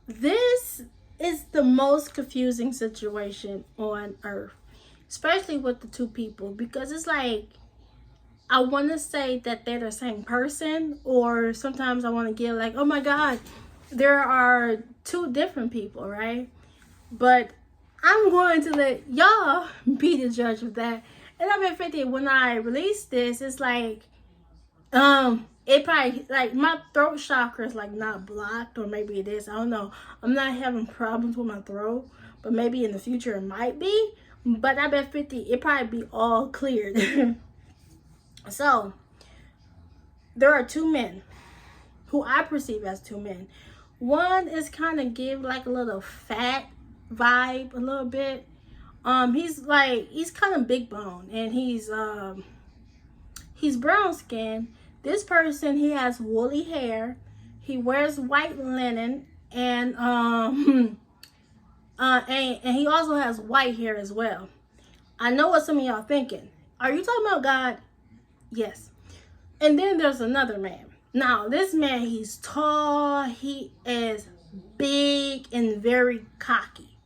This is the most confusing situation on earth, especially with the two people, because it's like I want to say that they're the same person, or sometimes I want to get like, oh my God, there are two different people, right? But I'm going to let y'all be the judge of that. And I've been 50 when I release this, it's like, it probably, like, my throat chakra is like not blocked, or maybe it is, I don't know. I'm not having problems with my throat, but maybe in the future it might be. But I bet 50 it probably be all cleared. So there are two men who I perceive as two men. One is kind of give like a little fat vibe, a little bit. He's kind of big bone, and he's brown skin. This person, he has woolly hair. He wears white linen, and and he also has white hair as well. I know what some of y'all thinking. Are you talking about God? Yes. And then there's another man. Now, this man, he's tall. He is big and very cocky.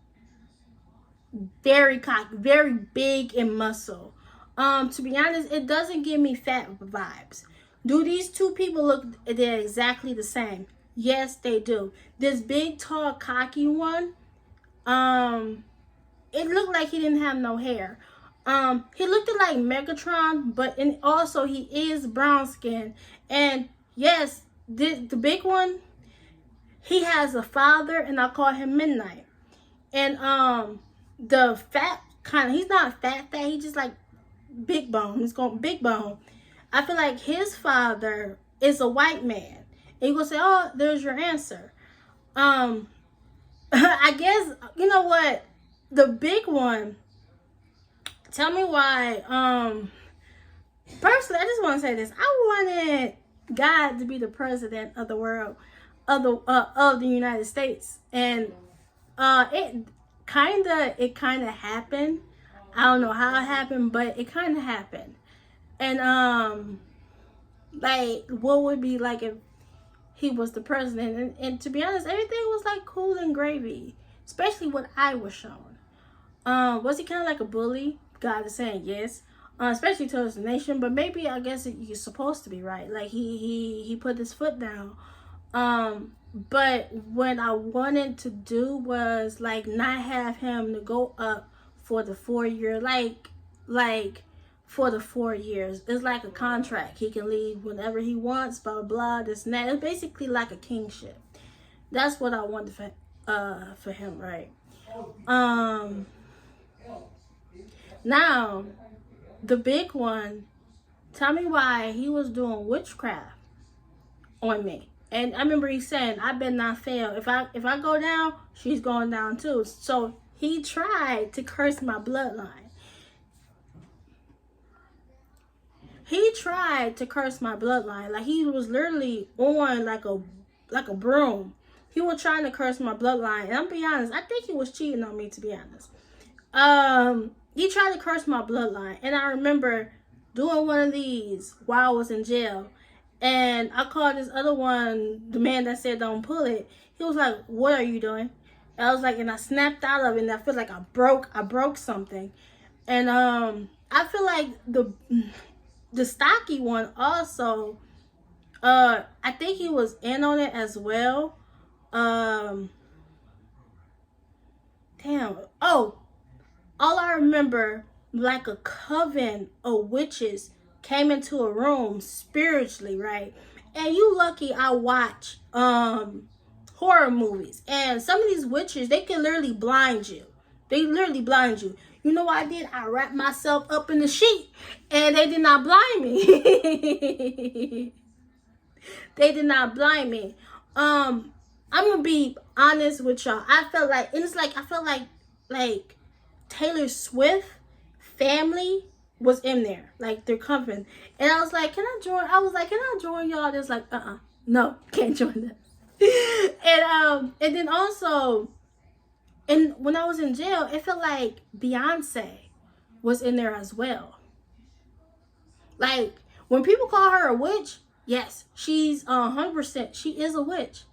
Very cocky. Very big in muscle. To be honest, it doesn't give me fat vibes. Do these two people look, they're exactly the same? Yes, they do. This big, tall, cocky one, it looked like he didn't have no hair. He looked like Megatron, but also he is brown skin. And yes, the big one, he has a father, and I call him Midnight. And the fat kind of, he's not fat, he's just like big bone. He's going big bone. I feel like his father is a white man. And you gonna say, oh, there's your answer. I guess, you know what? The big one, tell me why. Personally, I just want to say this. I wanted God to be the president of the world, of the United States, and it kind of happened. I don't know how it happened, but it kind of happened. And like, what would be like if he was the president? And to be honest, everything was like cool and gravy, especially what I was shown. Was he kind of like a bully? God is saying yes, especially towards the nation. But maybe, I guess you're supposed to be right. Like he put his foot down. But what I wanted to do was like not have him to go up for the 4 year, like for the 4 years. It's like a contract. He can leave whenever he wants, blah, blah, blah, this and that. It's basically like a kingship. That's what I wanted for him, right? Now, the big one, tell me why he was doing witchcraft on me. And I remember he saying, I better not fail. If I go down, she's going down too. So he tried to curse my bloodline. He tried to curse my bloodline. Like, he was literally on like a broom. He was trying to curse my bloodline. And I'm being honest, I think he was cheating on me, to be honest. He tried to curse my bloodline. And I remember doing one of these while I was in jail. And I called this other one, the man that said don't pull it. He was like, what are you doing? And I was like, and I snapped out of it, and I feel like I broke something. And I feel like the stocky one also, I think he was in on it as well. Damn. Oh, all I remember, like a coven of witches came into a room spiritually, right? And you lucky I watch horror movies. And some of these witches, they can literally blind you. They literally blind you. You know what I did? I wrapped myself up in the sheet, and they did not blind me. They did not blind me. I'm gonna be honest with y'all. I felt like, and it's like, I felt like Taylor Swift family was in there, like they're coming. And I was like, can I join? I was like, can I join y'all? There's like, no, can't join them. And then also, and when I was in jail, it felt like Beyonce was in there as well. Like, when people call her a witch, yes, she's 100%, she is a witch.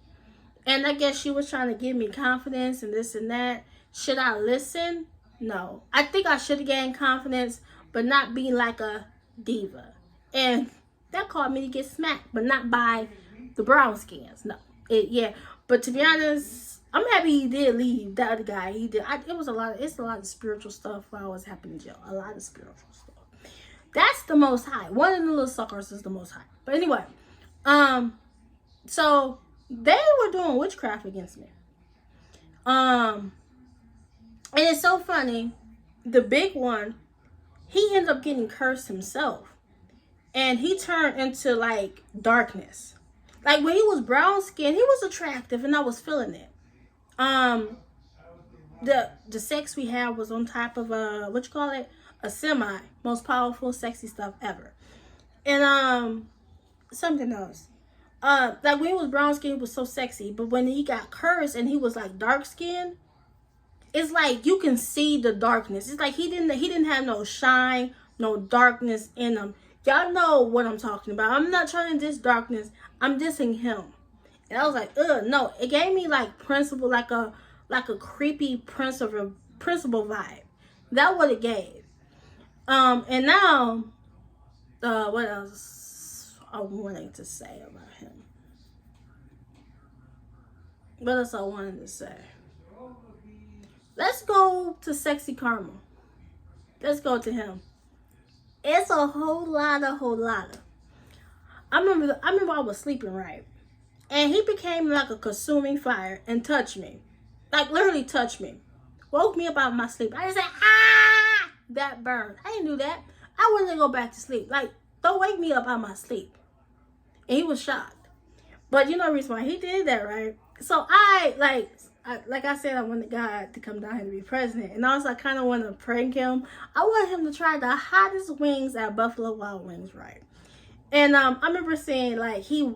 And I guess she was trying to give me confidence and this and that. Should I listen? No. I think I should have gained confidence, but not be like a diva. And that caused me to get smacked, but not by the brown skins. No. Yeah. But to be honest, I'm happy he did leave. The other guy, he did. It's a lot of spiritual stuff while I was happening in jail. A lot of spiritual stuff. That's the Most High. One of the little suckers is the Most High. But anyway, so they were doing witchcraft against me. And it's so funny. The big one, he ended up getting cursed himself. And he turned into like darkness. Like when he was brown skinned, he was attractive and I was feeling it. The sex we had was on top of a semi. Most powerful, sexy stuff ever. And something else. Like when he was brown skinned, he was so sexy. But when he got cursed and he was like dark skinned, it's like you can see the darkness. It's like he didn't have no shine, no darkness in him. Y'all know what I'm talking about. I'm not trying to diss darkness. I'm dissing him. And I was like, ugh, no. It gave me like principal, like a creepy principal vibe. That's what it gave. And now, what else I wanted to say about him? What else I wanted to say? Let's go to Sexy Karma. Let's go to him. It's a whole lot of. I remember I was sleeping, right? And he became like a consuming fire and touched me. Like literally touched me. Woke me up out of my sleep. I just said, ah! That burned. I didn't do that. I wanted to go back to sleep. Like, don't wake me up out of my sleep. And he was shocked. But you know the reason why he did that, right? So like I said, I wanted God to come down here to be president. And also I kind of want to prank him. I want him to try the hottest wings at Buffalo Wild Wings, right? And I remember saying, like, he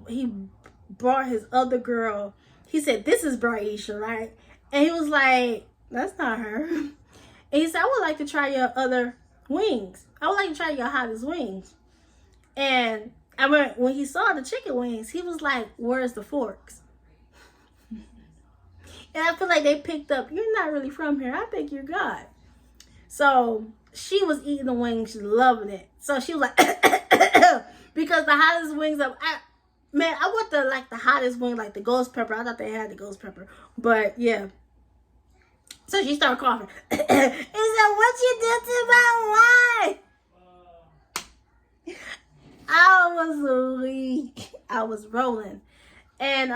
brought his other girl. He said, this is Braisha, right? And he was like, that's not her. And he said, I would like to try your other wings. I would like to try your hottest wings. And when he saw the chicken wings, he was like, where's the forks? And I feel like they picked up, you're not really from here. I think you're God. So she was eating the wings. She's loving it. So she was like, because the hottest wings I want the hottest wing, like the ghost pepper. I thought they had the ghost pepper. But yeah. So she started coughing. He said, what you did to my wife? I was weak. I was rolling. And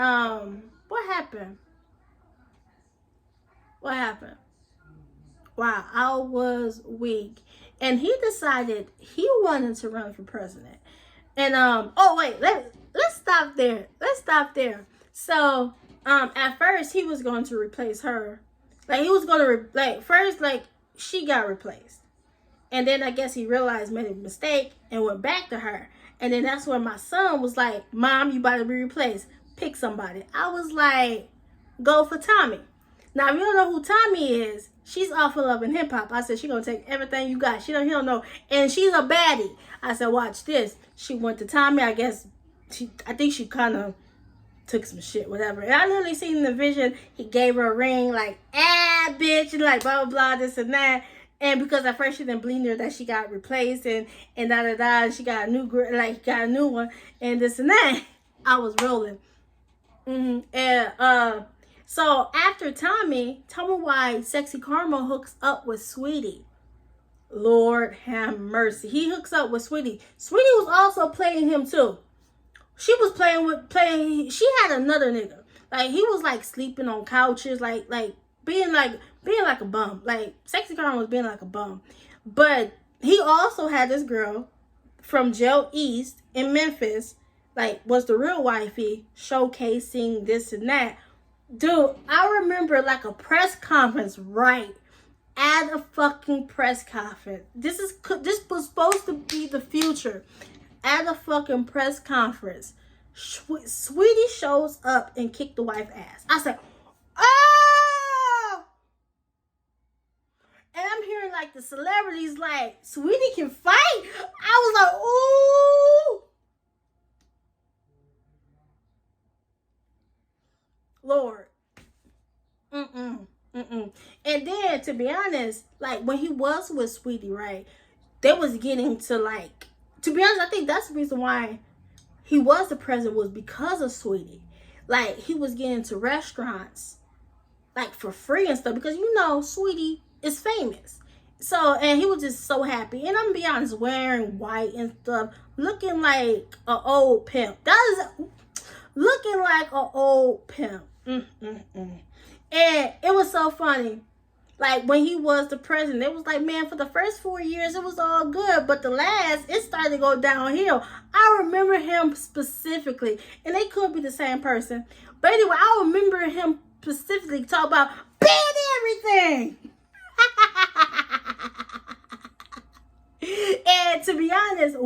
what happened? What happened? Wow, I was weak. And he decided he wanted to run for president. And oh wait, let's stop there. So at first he was going to replace her. Like he was going to first she got replaced. And then I guess he realized made a mistake and went back to her. And then that's when my son was like, Mom, you about to be replaced. Pick somebody. I was like, go for Tommy. Now, if you don't know who Tommy is, she's off of Love and Hip Hop. I said, she gonna take everything you got. He don't know. And she's a baddie. I said, watch this. She went to Tommy. I guess, I think she kind of took some shit, whatever. And I literally seen in the vision, he gave her a ring, like, bitch, and like, blah, blah, blah, this and that. And because at first she didn't believe her that she got replaced and da-da-da, and she got a new, got a new one, and this and that. I was rolling. And, so after Tommy, tell me why Sexy Karma hooks up with Sweetie. Lord have mercy. He hooks up with Sweetie. Sweetie was also playing him too. She was playing, she had another nigga. Like he was like sleeping on couches, like being like a bum. Like Sexy Karma was being like a bum. But he also had this girl from Jail East in Memphis, like was the real wifey, showcasing this and that. Dude, I remember like a press conference, right? At a fucking press conference. This was supposed to be the future. At a fucking press conference, Sweetie shows up and kicked the wife's ass. I said, oh! And I'm hearing like the celebrities like, Sweetie can fight? I was like, ooh! Lord. And then, to be honest, like, when he was with Sweetie, right, they was getting to, like, to be honest, I think that's the reason why he was the president, was because of Sweetie. Like, he was getting to restaurants, like, for free and stuff, because, you know, Sweetie is famous. So, and he was just so happy. And I'm gonna be honest, wearing white and stuff, looking like an old pimp. That is looking like an old pimp. And it was so funny. Like, when he was the president, it was like, man, for the first 4 years, it was all good. But the last, it started to go downhill. I remember him specifically. And they could be the same person. But anyway, I remember him specifically talk about ban everything. And to be honest,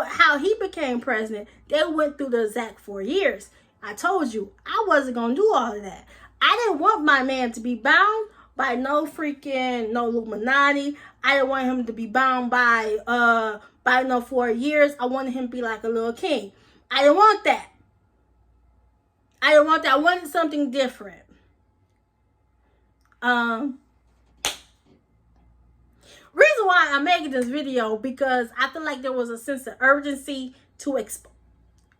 how he became president, they went through the exact 4 years. I told you, I wasn't going to do all of that. I didn't want my man to be bound by no Illuminati. I didn't want him to be bound by no 4 years. I wanted him to be like a little king. I didn't want that. I wanted something different. Reason why I'm making this video, because I feel like there was a sense of urgency to expose.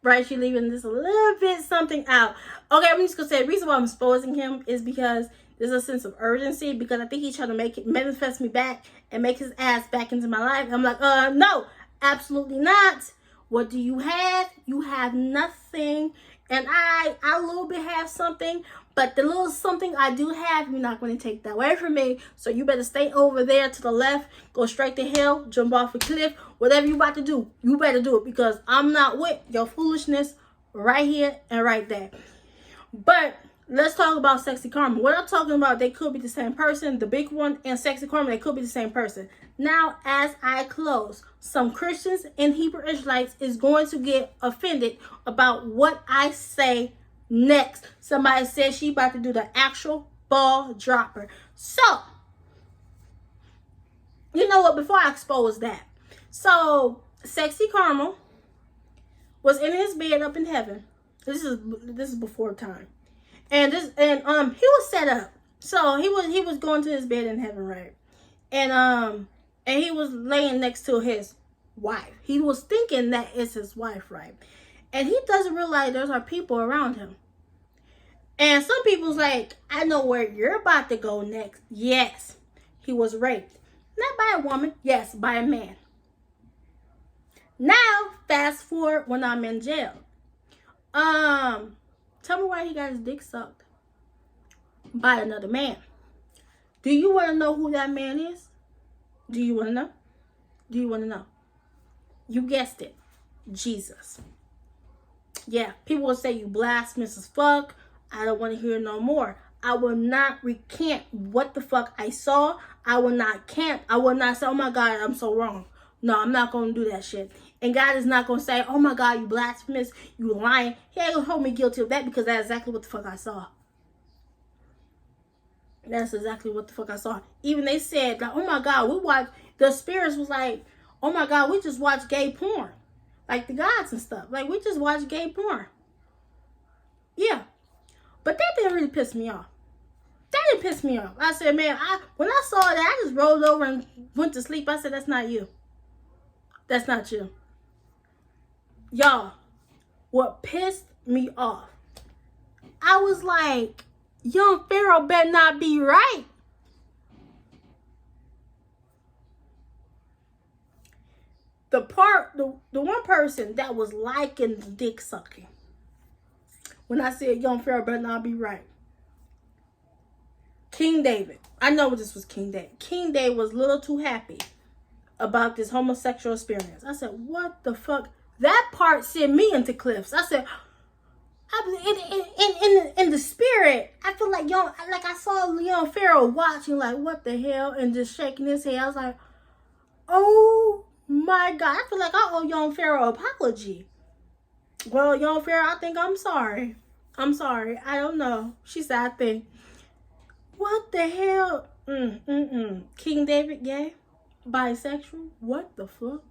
Right, she leaving this a little bit something out. Okay, I'm just gonna say the reason why I'm exposing him is because there's a sense of urgency, because I think he's trying to manifest me back and make his ass back into my life. I'm like, no, absolutely not. What do you have? You have nothing. And I a little bit have something, but the little something I do have, you're not going to take that away from me. So you better stay over there to the left, go straight to hell, jump off a cliff, whatever you about to do, you better do it, because I'm not with your foolishness right here and right there. But let's talk about Sexy Karma. What I'm talking about, they could be the same person. The big one and Sexy Karma, they could be the same person. Now, as I close, some Christians and Hebrew Israelites is going to get offended about what I say next. Somebody said she about to do the actual ball dropper. So, you know what? Before I expose that. So, Sexy Karma was in his bed up in heaven. This is before time. And he was set up. So he was going to his bed in heaven, right? And he was laying next to his wife. He was thinking that it's his wife, right? And he doesn't realize there's our people around him. And some people's like, I know where you're about to go next. Yes, he was raped. Not by a woman. Yes, by a man. Now, fast forward when I'm in jail. Tell me why he got his dick sucked by another man. Do you want to know who that man is? Do you want to know? Do you want to know? You guessed it. Jesus. Yeah, people will say you blasphemous as fuck. I don't want to hear no more. I will not recant what the fuck I saw. I will not camp. I will not say, oh my God, I'm so wrong. No, I'm not going to do that shit. And God is not going to say, oh my God, you blasphemous, you lying. He ain't going to hold me guilty of that, because that's exactly what the fuck I saw. That's exactly what the fuck I saw. Even they said, like, oh my God, the spirits was like, oh my God, we just watched gay porn. Like the gods and stuff. Like, we just watched gay porn. Yeah. But that didn't really piss me off. That didn't piss me off. I said, man, when I saw that, I just rolled over and went to sleep. I said, that's not you. That's not you. Y'all, what pissed me off, I was like, young Pharaoh better not be right. The one person that was liking the dick sucking, when I said young Pharaoh better not be right, King David. I know this was King David. King David was a little too happy about this homosexual experience. I said, what the fuck? That part sent me into cliffs. I said, in the spirit, I feel like I saw young Pharaoh watching, like, what the hell, and just shaking his head. I was like, oh my God, I feel like I owe young Pharaoh an apology. Well, young Pharaoh, I think I'm sorry. I'm sorry. I don't know. She said, I think. What the hell? King David gay? Bisexual? What the fuck?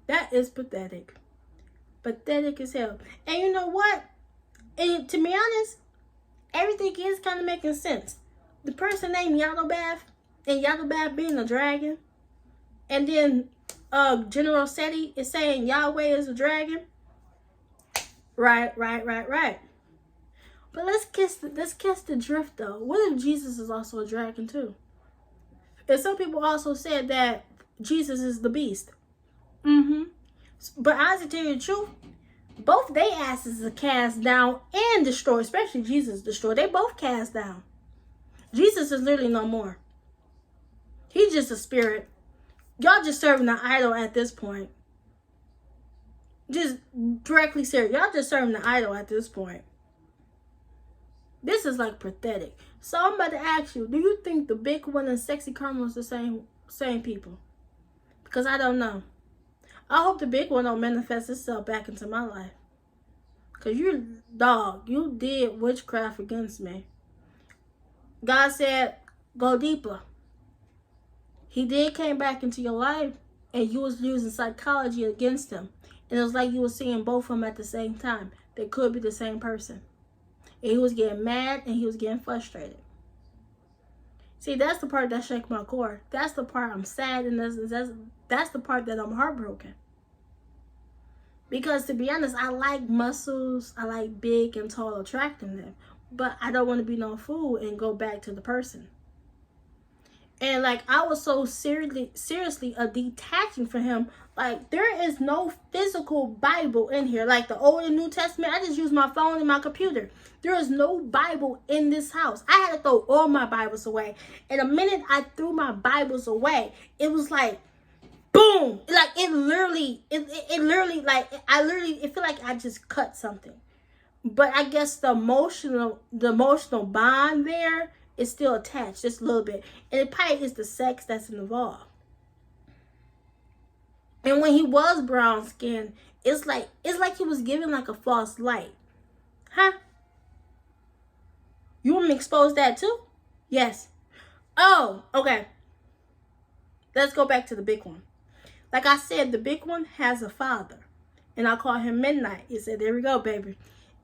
That is pathetic. Pathetic as hell. And you know what? And to be honest, everything is kind of making sense. The person named Yaldabaoth, and Yaldabaoth being a dragon, and then General Seti is saying Yahweh is a dragon. Right. But let's catch the drift though. What if Jesus is also a dragon too? And some people also said that Jesus is the beast. But honestly, to tell you the truth, both they asses are cast down and destroyed. Especially Jesus destroyed. They both cast down. Jesus is literally no more. He's just a spirit. Y'all just serving the idol at this point. Just directly serious. Y'all just serving the idol at this point. This is like pathetic. So I'm about to ask you, do you think the big one and Sexy Karma is the same people? Because I don't know. I hope the big one don't manifest itself back into my life. Because you did witchcraft against me. God said, go deeper. He did came back into your life, and you was using psychology against him. And it was like you were seeing both of them at the same time. They could be the same person. And he was getting mad, and he was getting frustrated. See, that's the part that shakes my core. That's the part I'm sad, and that's the part that I'm heartbroken. Because to be honest, I like muscles. I like big and tall, attracting them. But I don't want to be no fool and go back to the person. And like, I was so seriously detaching from him. Like, there is no physical Bible in here. Like the Old and New Testament, I just use my phone and my computer. There is no Bible in this house. I had to throw all my Bibles away. And the minute I threw my Bibles away, it was like, boom. Like, it literally, it feel like I just cut something. But I guess the emotional bond there is still attached just a little bit. And it probably is the sex that's involved. And when he was brown skinned, it's like he was giving like a false light. Huh? You want me to expose that too? Yes. Oh, okay. Let's go back to the big one. Like I said, the big one has a father. And I call him Midnight. He said, there we go, baby.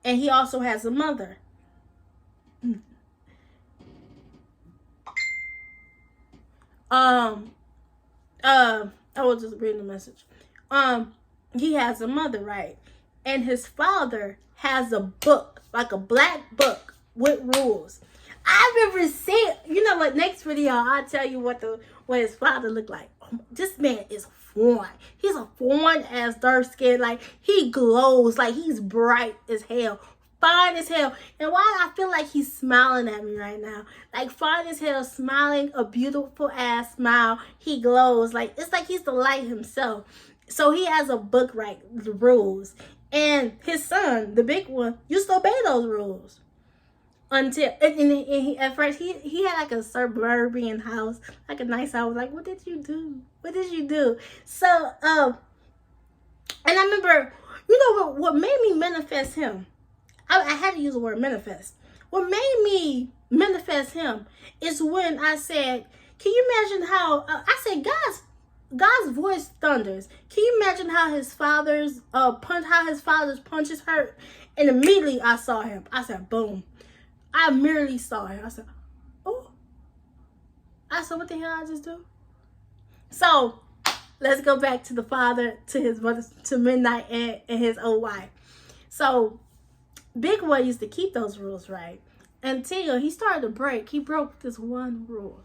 And he also has a mother. I was just reading the message. He has a mother, right? And his father has a book, like a black book with rules. I remember seeing, you know what, next video I'll tell you what his father looked like. This man is foreign. He's a foreign ass dark skin. Like, he glows, like he's bright as hell. Fine as hell. And why I feel like he's smiling at me right now. Like, fine as hell, smiling a beautiful ass smile. He glows. Like, it's like he's the light himself. So he has a book, right? The rules. And his son, the big one, used to obey those rules. Until, at first, he had like a suburban house. Like a nice house. Like, what did you do? What did you do? So, and I remember, you know what made me manifest him? I had to use the word manifest. What made me manifest him is when I said, can you imagine how, I said, God's voice thunders. Can you imagine how his father's punches hurt? And immediately I saw him. I said, boom. I merely saw him. I said, oh. I said, what the hell I just do? So, let's go back to the father, to his mother, to Midnight and his old wife. So, Big One used to keep those rules, right? Until he started to break. He broke this one rule.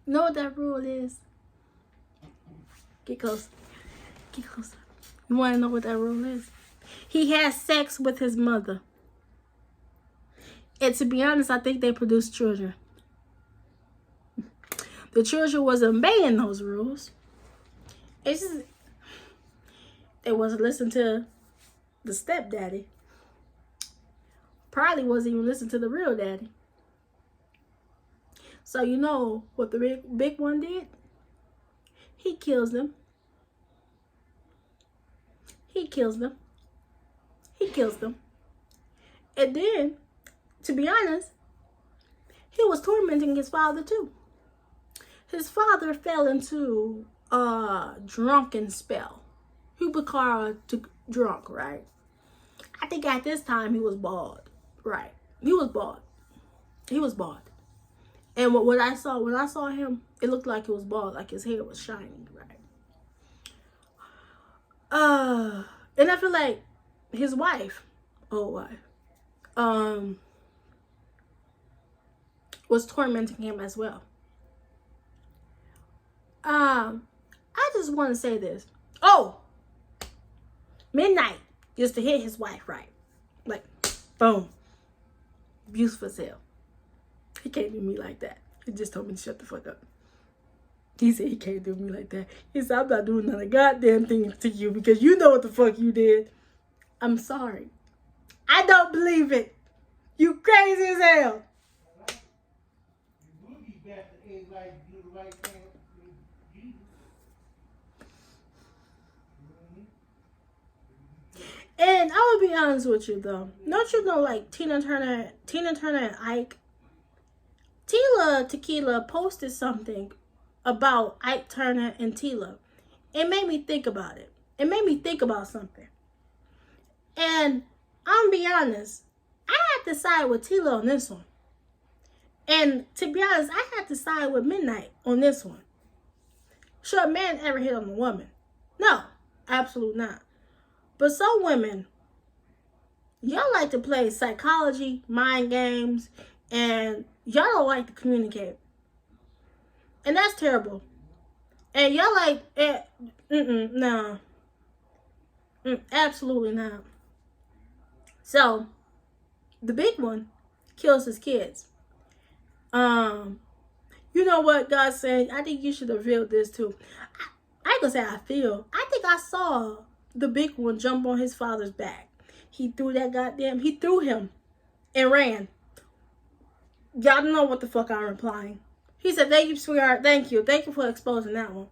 You know what that rule is? Get close. Get closer. You want to know what that rule is? He had sex with his mother. And to be honest, I think they produced children. The children wasn't obeying those rules. It's just, they wasn't listening to the stepdaddy. Probably wasn't even listening to the real daddy. So you know what the big one did? He kills them. He kills them. He kills them. And then, to be honest, he was tormenting his father too. His father fell into a drunken spell. Cuba car to drunk, right? I think at this time he was bald, right? He was bald. He was bald. And when I saw him, it looked like it was bald, like his hair was shining, right? And I feel like his wife, old wife, was tormenting him as well. I just want to say this. Oh, Midnight used to hit his wife, right? Like, boom. Beautiful as hell. He can't do me like that. He just told me to shut the fuck up. He said he can't do me like that. He said, I'm not doing another goddamn thing to you because you know what the fuck you did. I'm sorry. I don't believe it. You crazy as hell. And I will be honest with you though. Don't you know, like Tina Turner and Ike? Tila Tequila posted something about Ike Turner and Tila. It made me think about it. It made me think about something. And I'm gonna be honest, I had to side with Tila on this one. And to be honest, I had to side with Midnight on this one. Should a man ever hit on a woman? No, absolutely not. But some women, y'all like to play psychology, mind games, and y'all don't like to communicate. And that's terrible. And y'all like, no. Absolutely not. So, the big one kills his kids. You know what God's saying? I think you should have revealed this too. I ain't gonna say I feel. I think I saw the big one jump on his father's back. He threw him and ran. Y'all know what the fuck I'm implying. He said, thank you, sweetheart. Thank you. Thank you for exposing that one.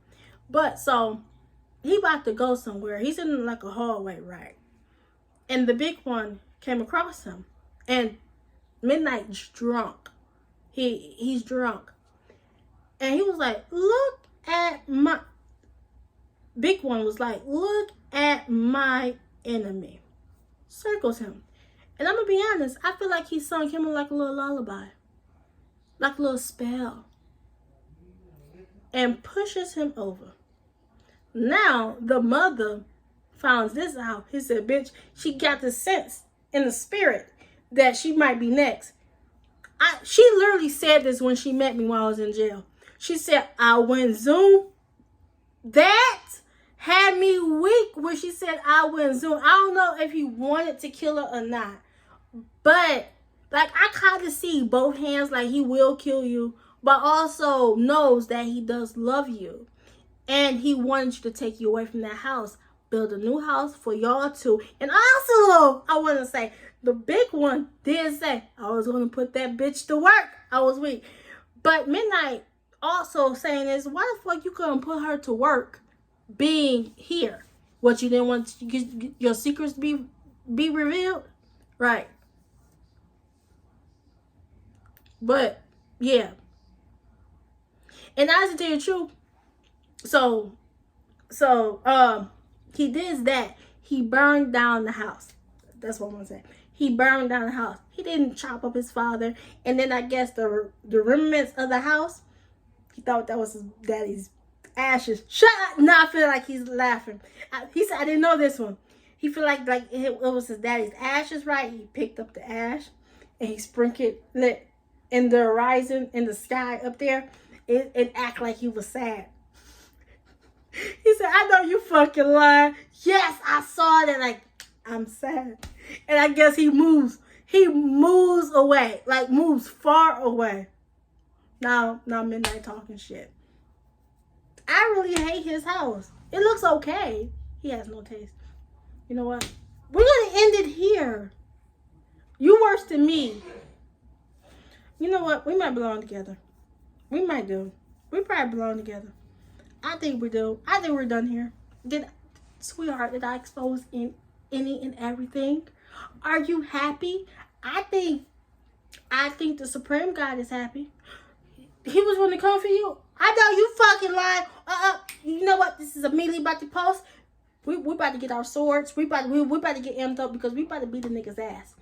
But so, he about to go somewhere. He's in like a hallway, right? And the big one came across him. And Midnight's drunk. He's drunk. And he was like, look at my... Big one was like, look at my enemy. Circles him. And I'm going to be honest, I feel like he sung him like a little lullaby. Like a little spell. And pushes him over. Now, the mother finds this out. He said, bitch, she got the sense in the spirit that she might be next. She literally said this when she met me while I was in jail. She said, I went Zoom. That had me weak when she said I went Zoom. I don't know if he wanted to kill her or not. But, like, I kind of see both hands, like he will kill you, but also knows that he does love you. And he wanted you to take you away from that house. Build a new house for y'all two. And also, I want to say, the big one did say, I was going to put that bitch to work. I was weak. But Midnight also saying is, why the fuck you couldn't put her to work being here? What, you didn't want your secrets to be revealed? Right. But, yeah. And I have to tell you the truth. So, he did that. He burned down the house. That's what I'm going to say. He burned down the house. He didn't chop up his father. And then I guess the remnants of the house, he thought that was his daddy's ashes. Shut up. Now I feel like he's laughing. He said, I didn't know this one. He feel like it was his daddy's ashes, right? He picked up the ash and he sprinkled it in the horizon, in the sky up there. It act like he was sad. He said, I know you fucking lying. Yes, I saw that. Like, I'm sad. And I guess he moves. He moves away. Like, moves far away. Now Midnight talking shit. I really hate his house. It looks okay. He has no taste. You know what? We're going to end it here. You worse than me. You know what? We might belong together. We might do. We probably belong together. I think we do. I think we're done here. Sweetheart, did I expose any and everything? Are you happy? I think the Supreme God is happy. He was going to come for you. I know you fucking lying. You know what? This is immediately about to post. We about to get our swords. We about to get amped up because we about to beat the niggas' ass.